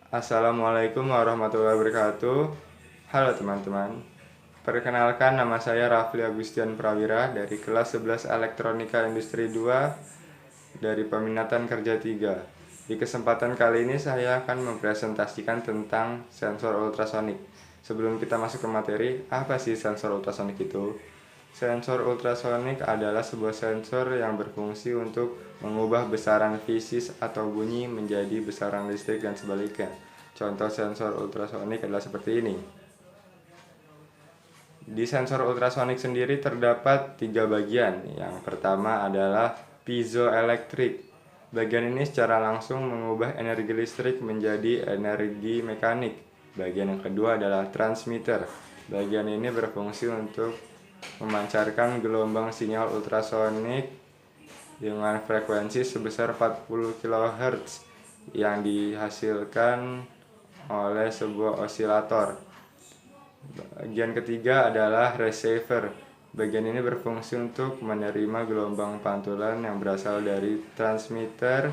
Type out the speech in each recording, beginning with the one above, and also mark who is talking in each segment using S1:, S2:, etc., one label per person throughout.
S1: Assalamualaikum warahmatullahi wabarakatuh. Halo teman-teman. Perkenalkan, nama saya Rafli Agustian Prawira dari kelas 11 Elektronika Industri 2 dari peminatan kerja 3. Di kesempatan kali ini saya akan mempresentasikan tentang sensor ultrasonik. Sebelum kita masuk ke materi, apa sih sensor ultrasonik itu? Sensor ultrasonik adalah sebuah sensor yang berfungsi untuk mengubah besaran fisis atau bunyi menjadi besaran listrik dan sebaliknya. Contoh sensor ultrasonik adalah seperti ini. Di sensor ultrasonik sendiri terdapat 3 bagian. Yang pertama adalah piezoelektrik. Bagian ini secara langsung mengubah energi listrik menjadi energi mekanik. Bagian yang kedua adalah transmitter. Bagian ini berfungsi untuk memancarkan gelombang sinyal ultrasonik dengan frekuensi sebesar 40 kHz yang dihasilkan oleh sebuah osilator. Bagian ketiga adalah receiver. Bagian ini berfungsi untuk menerima gelombang pantulan yang berasal dari transmitter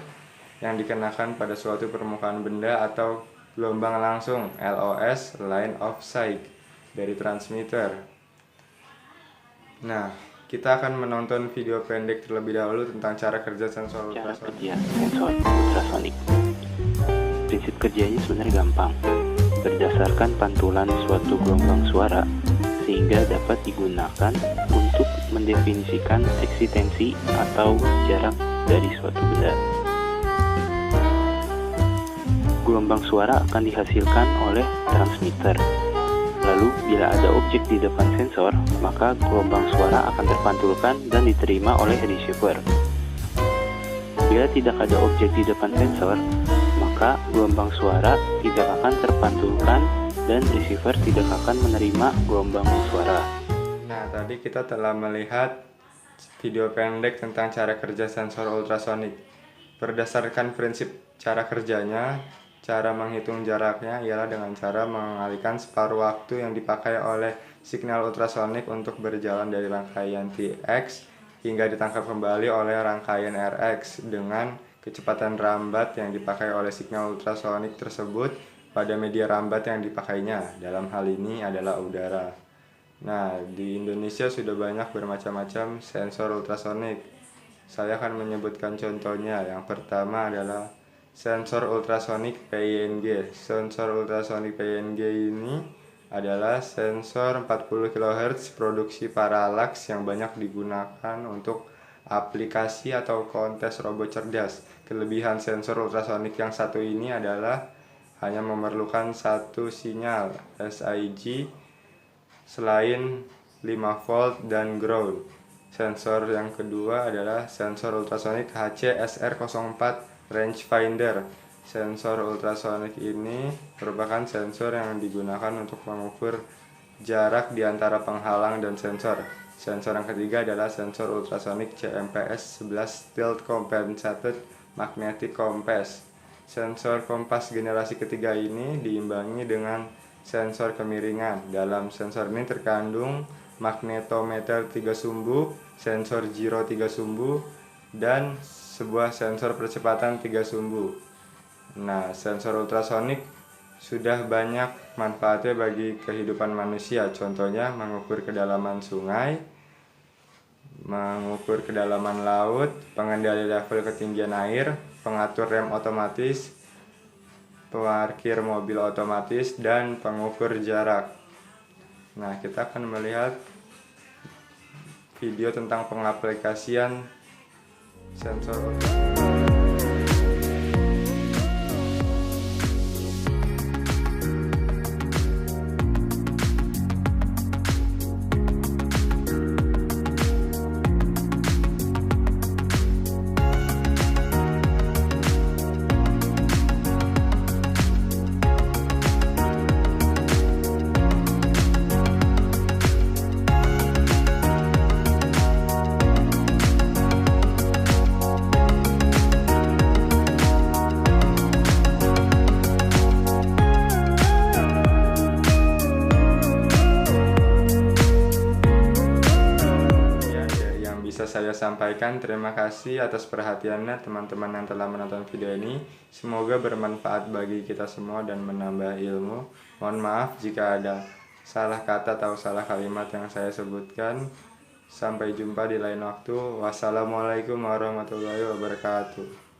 S1: yang dikenakan pada suatu permukaan benda atau gelombang langsung LOS (line of sight) dari transmitter. Nah, kita akan menonton video pendek terlebih dahulu tentang cara kerja sensor ultrasonik.
S2: Cara kerja sensor ultrasonik. Prinsip kerjanya sebenarnya gampang. Berdasarkan pantulan suatu gelombang suara, sehingga dapat digunakan untuk mendefinisikan eksistensi atau jarak dari suatu benda. Gelombang suara akan dihasilkan oleh transmitter. Lalu, bila ada objek di depan sensor, maka gelombang suara akan terpantulkan dan diterima oleh receiver. Bila tidak ada objek di depan sensor, maka gelombang suara tidak akan terpantulkan dan receiver tidak akan menerima gelombang suara.
S1: Nah, tadi kita telah melihat video pendek tentang cara kerja sensor ultrasonik. Berdasarkan prinsip cara kerjanya, cara menghitung jaraknya ialah dengan cara mengalihkan separuh waktu yang dipakai oleh signal ultrasonik untuk berjalan dari rangkaian TX hingga ditangkap kembali oleh rangkaian RX dengan kecepatan rambat yang dipakai oleh signal ultrasonik tersebut pada media rambat yang dipakainya. Dalam hal ini adalah udara. Nah, di Indonesia sudah banyak bermacam-macam sensor ultrasonik. Saya akan menyebutkan contohnya. Yang pertama adalah sensor ultrasonik PING. Sensor ultrasonik PING ini adalah sensor 40 kHz produksi Parallax yang banyak digunakan untuk aplikasi atau kontes robot cerdas. Kelebihan sensor ultrasonik yang satu ini adalah hanya memerlukan satu sinyal SIG selain 5 volt dan ground. Sensor yang kedua adalah sensor ultrasonik HCSR04 rangefinder. Sensor ultrasonik ini merupakan sensor yang digunakan untuk mengukur jarak di antara penghalang dan sensor. Sensor yang ketiga adalah sensor ultrasonik CMPS-11 Tilt Compensated Magnetic Compass. Sensor kompas generasi ketiga ini diimbangi dengan sensor kemiringan. Dalam sensor ini terkandung magnetometer 3 sumbu, sensor gyro 3 sumbu, dan sebuah sensor percepatan 3 sumbu. Nah, sensor ultrasonik sudah banyak manfaatnya bagi kehidupan manusia. Contohnya mengukur kedalaman sungai, mengukur kedalaman laut, pengendali level ketinggian air, pengatur rem otomatis, parkir mobil otomatis, dan pengukur jarak. Nah, kita akan melihat video tentang pengaplikasian sensor ultrasonik. sampaikan. Terima kasih atas perhatiannya teman-teman yang telah menonton video ini. Semoga bermanfaat bagi kita semua dan menambah ilmu. Mohon maaf jika ada salah kata atau salah kalimat yang saya sebutkan. Sampai jumpa di lain waktu. Wassalamualaikum warahmatullahi wabarakatuh.